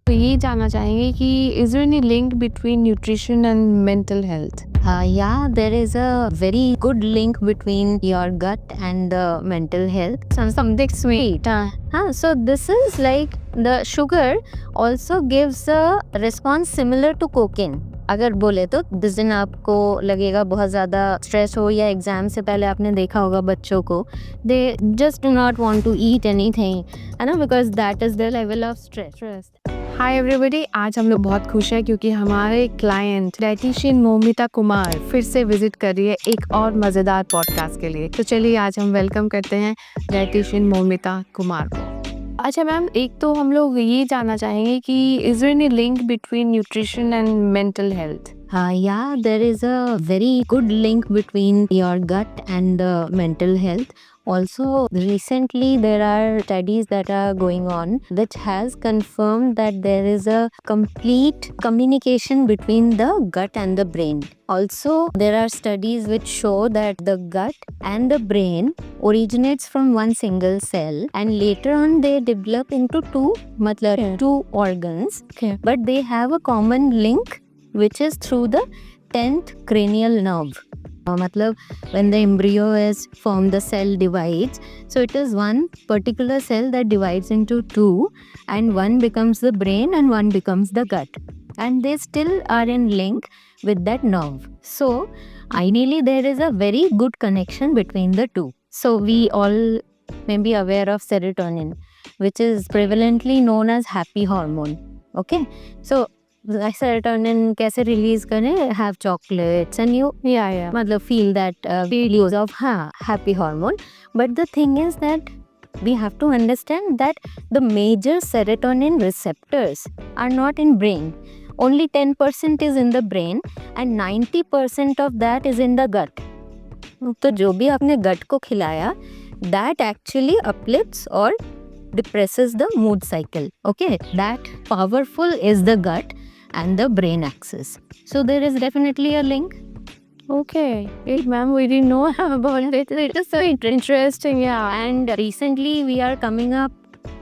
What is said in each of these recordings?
तो ये जानना चाहेंगे कि is there any link between nutrition and mental health? Yeah, there is a very good link between your gut and the mental health. Something sweet. So this is like the sugar also gives a response similar to cocaine. अगर बोले तो जिस दिन आपको लगेगा बहुत ज़्यादा stress हो या एग्जाम से पहले आपने देखा होगा बच्चों को, they just do not want to eat anything, है ना, because that is the level of stress. Hi everybody, आज हम लोग बहुत खुश हैं क्योंकि हमारे क्लाइंट डाइटिशियन मौमिता कुमार फिर से विजिट कर रही है एक और मज़ेदार पॉडकास्ट के लिए. तो चलिए आज हम वेलकम करते हैं डाइटिशियन मौमिता कुमार को. अच्छा मैम, एक तो हम लोग ये जानना चाहेंगे कि is there any link between nutrition and mental health? Yeah, there is a very good link between your gut and the mental health. Also, recently there are studies that are going on which has confirmed that there is a complete communication between the gut and the brain. Also, there are studies which show that the gut and the brain originates from one single cell and later on they develop into two organs. Okay. But they have a common link which is through the 10th cranial nerve. Matlab, when the embryo is formed, the cell divides. So it is one particular cell that divides into two, and one becomes the brain and one becomes the gut. And they still are in link with that nerve. So ideally, there is a very good connection between the two. So we all may be aware of serotonin, which is prevalently known as happy hormone. Okay, so serotonin कैसे release करें? Have chocolates and you मतलब feel that feelings of happy hormone. But the thing is that we have to understand that the major serotonin receptors are not in brain. Only 10% is in the brain and 90% of that is in the gut. तो जो भी आपने gut को खिलाया, that actually uplifts or depresses the mood cycle. Okay, that powerful is the gut and the brain axis. So there is definitely a link. Okay, hey, ma'am, we didn't know about it. It is so interesting, yeah. And recently we are coming up,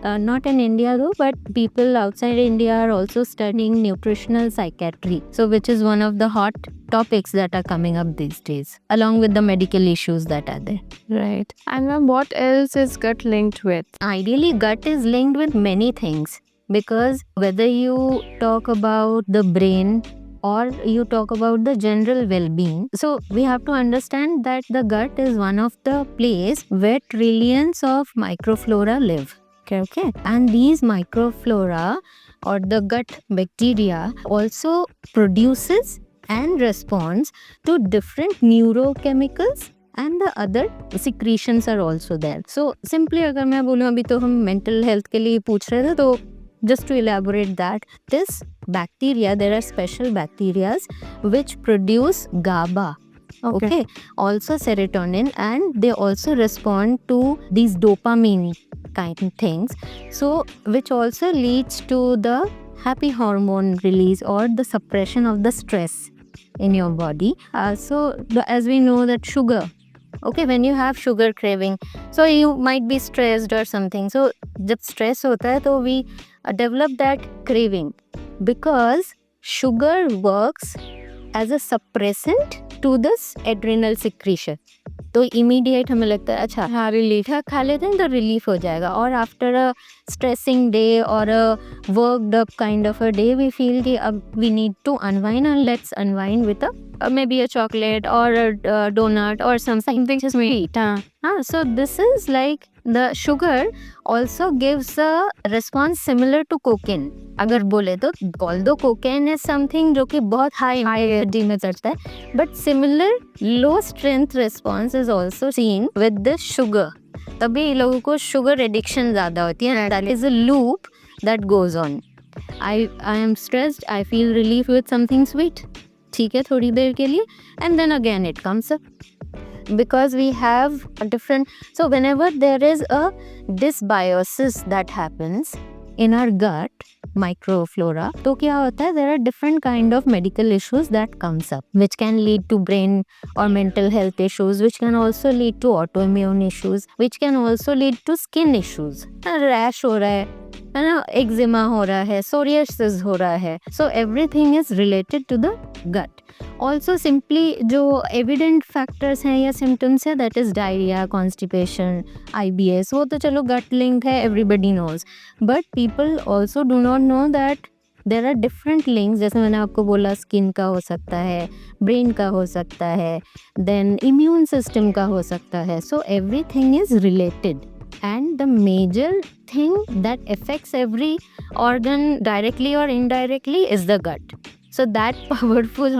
not in India though, but people outside India are also studying nutritional psychiatry. So which is one of the hot topics that are coming up these days, along with the medical issues that are there. Right. And ma'am, what else is gut linked with? Ideally, gut is linked with many things. Because whether you talk about the brain or you talk about the general well-being, so we have to understand that the gut is one of the place where trillions of microflora live. Okay. And these microflora or the gut bacteria also produces and responds to different neurochemicals and the other secretions are also there. So simply अगर मैं बोलूँ, अभी तो हम mental health के लिए पूछ रहे थे, तो just to elaborate that, this bacteria, there are special bacteria which produce GABA. Okay. Also serotonin, and they also respond to these dopamine kind of things. So which also leads to the happy hormone release or the suppression of the stress in your body. As we know that sugar, okay, when you have sugar craving, so you might be stressed or something. So जब stress होता है तो we develop that craving because sugar works as a suppressant to this adrenal secretion. तो immediate हमें लगता है अच्छा relief है, खा लेते हैं तो रिलीफ हो जाएगा. और after a stressing day or a worked up kind of a day, we feel कि अब we need to unwind, and let's unwind with maybe a chocolate or a donut or something sweet. So this is like the sugar also gives a response similar to cocaine. अगर बोले तो although cocaine is something जो कि बहुत high energy में चढ़ता है, but similar low strength response is also seen with this sugar. तभी लोगों को sugar addiction ज़्यादा होती है. That is a loop that goes on. I am stressed, I feel relief with something sweet. ठीक है थोड़ी देर के लिए, and then again it comes up. Because we have a different, so whenever there is a dysbiosis that happens, in our gut microflora, तो क्या होता है, there are different kind of medical issues that comes up, which can lead to brain or mental health issues, which can also lead to autoimmune issues, which can also lead to skin issues. Rash हो रहा है ना, eczema हो रहा है, psoriasis हो रहा है. So everything is related to the gut. Also simply जो evident factors हैं या symptoms है, that is diarrhea, constipation, IBS, वो तो चलो gut link है, everybody knows. But people also do not know that there are different links. जैसे मैंने आपको बोला, स्किन का हो सकता है, ब्रेन का हो सकता है, देन इम्यून सिस्टम का हो सकता है. So everything is related, and the major thing that affects every organ directly or indirectly is the gut. So that powerful,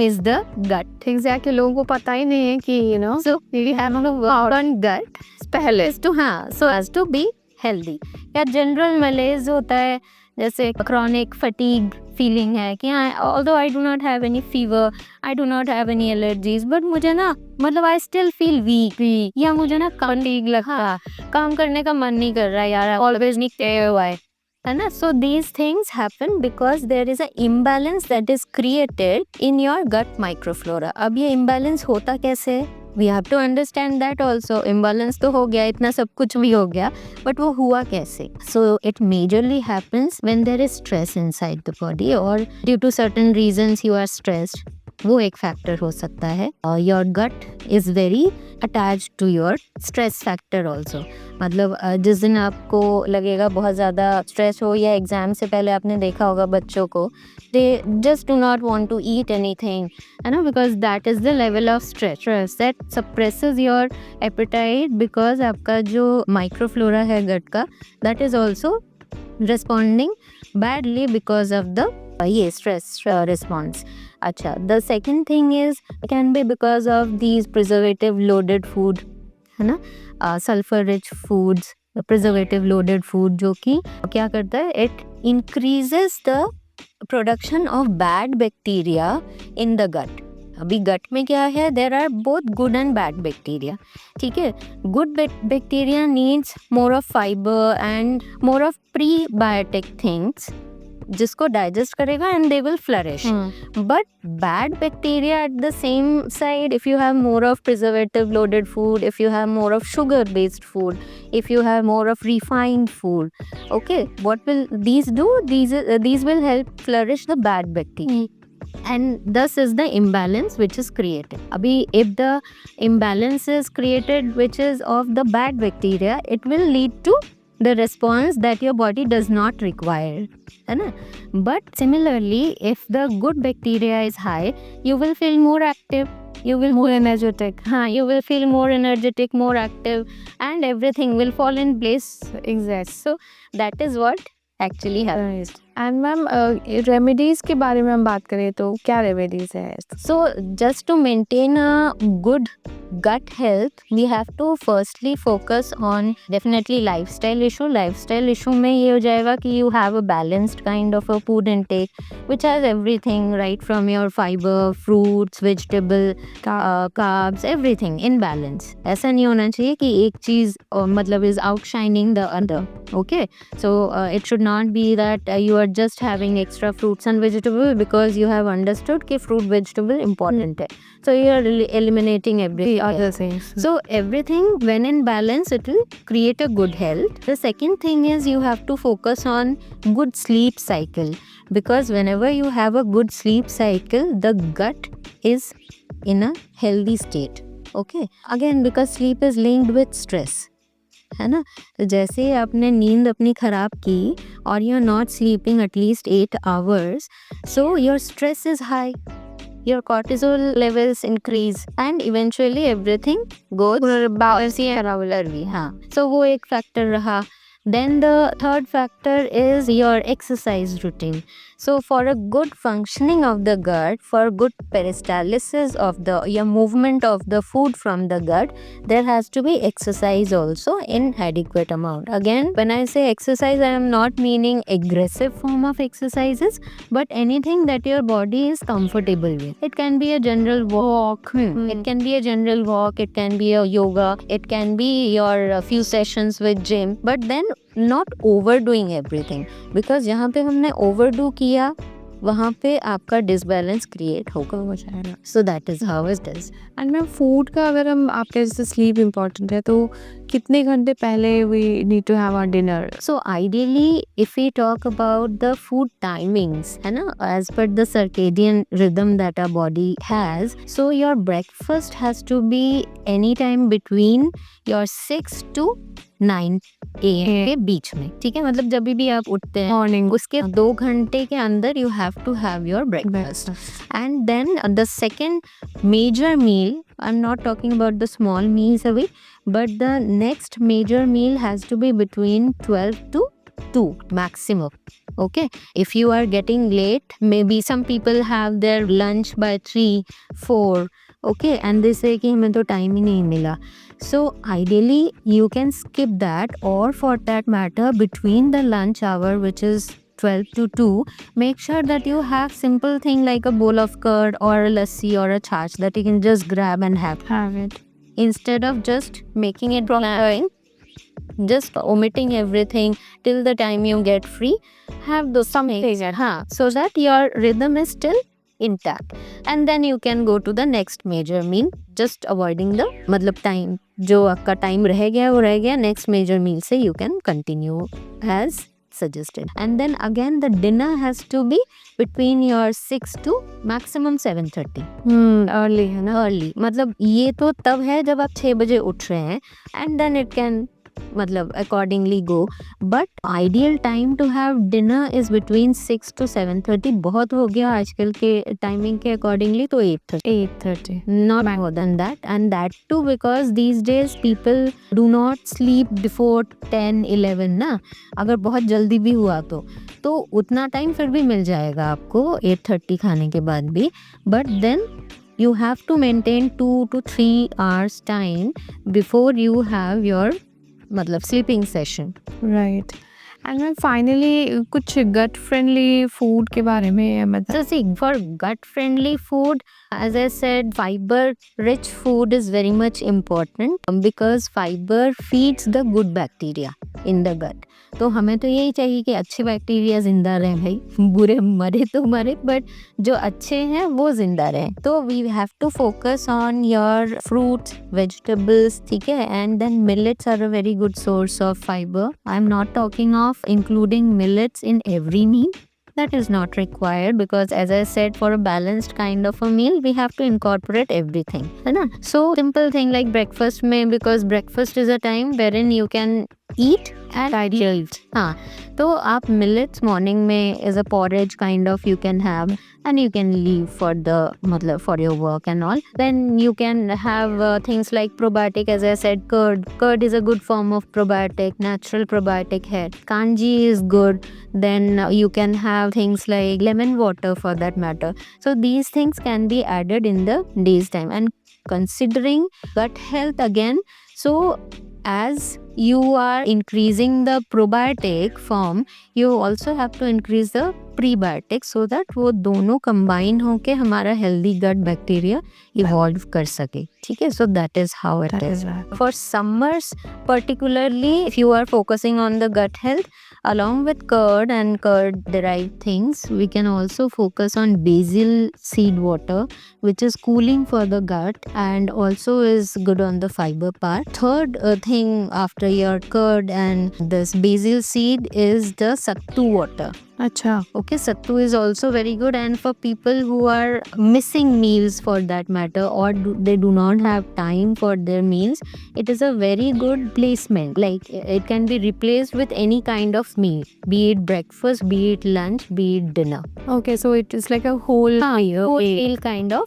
is the gut. Exactly, लोगों को पता ही नहीं है कि So we have to work on gut पहले so as to be healthy. या general मलेज होता है, जैसे chronic fatigue feeling है कि although I do not have any fever, I do not have any allergies, but मुझे ना मतलब I still feel weak, या मुझे ना fatigue लगता, काम करने का मन नहीं कर रहा यार, always निकटे हुआ है ना. So these things happen because there is an imbalance that is created in your gut microflora. अब ये imbalance होता कैसे है? We have to understand that also. Imbalance तो हो गया, इतना सब कुछ भी हो गया, but वो हुआ कैसे? So it majorly happens when there is stress inside the body, or due to certain reasons you are stressed. वो एक फैक्टर हो सकता है. Your gut is very attached to your stress factor also. मतलब जिस दिन आपको लगेगा बहुत ज़्यादा स्ट्रेस हो, या एग्ज़ाम से पहले आपने देखा होगा बच्चों को, they just do not want to eat anything, है ना, because that is the level of stress that suppresses your appetite, because आपका जो माइक्रोफ्लोरा है गट का, that is also responding badly because of the stress response. अच्छा, the second thing is can be because of these preservative loaded food, है ना, sulfur rich foods, preservative loaded food, जो कि क्या करता है, it increases the production of bad bacteria in the gut. अभी गट में क्या है, there are both good and bad bacteria. ठीक है, good bacteria needs more of fiber and more of prebiotic things, जिसको डाइजेस्ट करेगा and they will flourish. But bad bacteria at the same side, if you have more of preservative loaded food, if you have more of sugar based food, if you have more of refined food, okay, what will these do? These will help flourish the bad bacteria. And thus is the imbalance which is created. Abhi, if the imbalance is created which is of the bad bacteria, it will lead to the response that your body does not require, है ना. But similarly, if the good bacteria is high, you will feel more active, you will more energetic, you will feel more energetic, more active, and everything will fall in place. Exactly. So that is what actually happens. And ma'am remedies के बारे में हम बात करें तो क्या remedies है? So just to maintain a good gut health, we have to firstly focus on definitely lifestyle issue. Lifestyle issue में ये हो जाएगा कि you have a balanced kind of a food intake which has everything, right from your fiber, fruits, vegetable, carbs, everything in balance. ऐसा नहीं होना चाहिए कि एक चीज़ मतलब is outshining the other. Okay, so it should not be that you are just having extra fruits and vegetables because you have understood कि fruit vegetable important है. So you are eliminating everything. other things. So everything when in balance, it will create a good health. The second thing is you have to focus on good sleep cycle, because whenever you have a good sleep cycle, the gut is in a healthy state. Okay, again because sleep is linked with stress, है ना. तो जैसे आपने नींद अपनी खराब की और you are not sleeping at least 8 hours, so your stress is high, your cortisol levels increase, and eventually everything goes irregularly. हाँ, so वो एक factor रहा. Then the third factor is your exercise routine. So for a good functioning of the gut, for good peristalsis of your movement of the food from the gut, there has to be exercise also in adequate amount. Again, when I say exercise, I am not meaning aggressive form of exercises, but anything that your body is comfortable with. It can be a general walk, it can be a general walk, it can be a yoga, it can be your few sessions with gym, but then not overdoing everything, because यहाँ पे हमने overdo किया, वहाँ पे आपका disbalance create होगा। हो जाएगा। So that is how it is. And ma'am food का अगर हम आपके जैसे स्लीप इम्पोर्टेंट है तो कितने घंटे पहले we need to have our dinner? So ideally, if we talk about the food timings, है ना, as per the circadian rhythm that our body has, so your breakfast has to be anytime between your 6 to 9 AM के बीच में, ठीक है। मतलब जब भी आप उठते हैं मॉर्निंग उसके 2 घंटे के अंदर you have to have your breakfast. And then the second major meal, I'm not talking about the small meals away, but the next major meal has to be between 12 to 2 maximum. Okay, if you are getting late, maybe some people have their lunch by 3 4, okay, and they say कि हमें तो time ही नहीं मिला. So ideally you can skip that, or for that matter between the lunch hour, which is 12 to 2, make sure that you have simple thing like a bowl of curd or a lassi or a chach that you can just grab and have it. instead of just making it prolonging, just omitting everything till the time you get free. Have those something, so that your rhythm is still intact, and then you can go to the next major meal, just avoiding the मतलब time जो आपका time रह गया वो रह गया, next major meal से you can continue as suggested. And then again the dinner has to be between your 6 to maximum 7:30. Early है ना? अर्ली मतलब ये तो तब है जब आप 6 बजे उठ रहे हैं, and then it can मतलब accordingly go, but ideal time to have dinner is between 6 to 7:30. बहुत हो गया आजकल के टाइमिंग के अकॉर्डिंगली तो 8:30, not more than that, and that too because these days people do not sleep before 10-11 ना, अगर बहुत जल्दी भी हुआ तो उतना टाइम फिर भी मिल जाएगा आपको 8:30 खाने के बाद भी, but then you have to maintain 2 to 3 hours time before you have your मतलब sleeping session. Right. And ma'am finally कुछ गट फ्रेंडली फूड के बारे में मतलब So see, for gut friendly food, as I said, fiber rich food is very much important because fiber feeds the good bacteria in the gut. तो हमें तो यही चाहिए कि अच्छे बैक्टीरिया जिंदा रहें भाई, बुरे मरे तो मरे, बट जो अच्छे हैं वो जिंदा रहें। तो we have to focus on your fruits, vegetables, ठीक है, and then millets are a very good source of fibre. I am not talking of including millets in every meal. That is not required because as I said, for a balanced kind of a meal we have to incorporate everything, है ना। So simple thing like breakfast में, because breakfast is a time wherein you can eat and digest. हाँ, तो आप millets morning में is a porridge kind of you can have, and you can leave for the मतलब for your work and all. Then you can have things like probiotic, as I said, curd is a good form of probiotic, natural probiotic है, kanji is good. Then you can have things like lemon water for that matter. So these things can be added in the day's time. And considering gut health again, so as you are increasing the probiotic form, you also have to increase the prebiotic so that वो दोनों combine होके हमारा healthy gut bacteria evolve कर सके, ठीक है। So that is how it is. For summers particularly, if you are focusing on the gut health, along with curd and curd derived things, we can also focus on basil seed water, which is cooling for the gut and also is good on the fiber part. Third thing after your curd and this basil seed is the sattu water. अच्छा, Okay, sattu is also very good, and for people who are missing meals for that matter, or they do not have time for their meals, it is a very good placement. Like it can be replaced with any kind of meal, be it breakfast, be it lunch, be it dinner. okay, so it is like a whole whole meal kind of.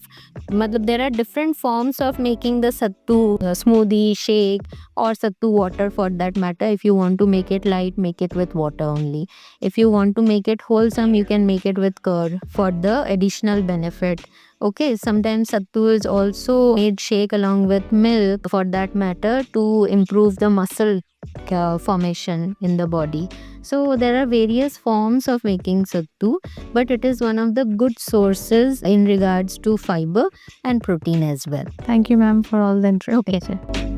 मतलब there are different forms of making the sattu smoothie, shake, or sattu water for that matter. If you want to make it light, make it with water only. If you want to make it wholesome, you can make it with curd for the additional benefit. Okay, sometimes sattu is also made shake along with milk for that matter to improve the muscle formation in the body. So there are various forms of making sattu, but it is one of the good sources in regards to fiber and protein as well. Thank you ma'am for all the information. Okay.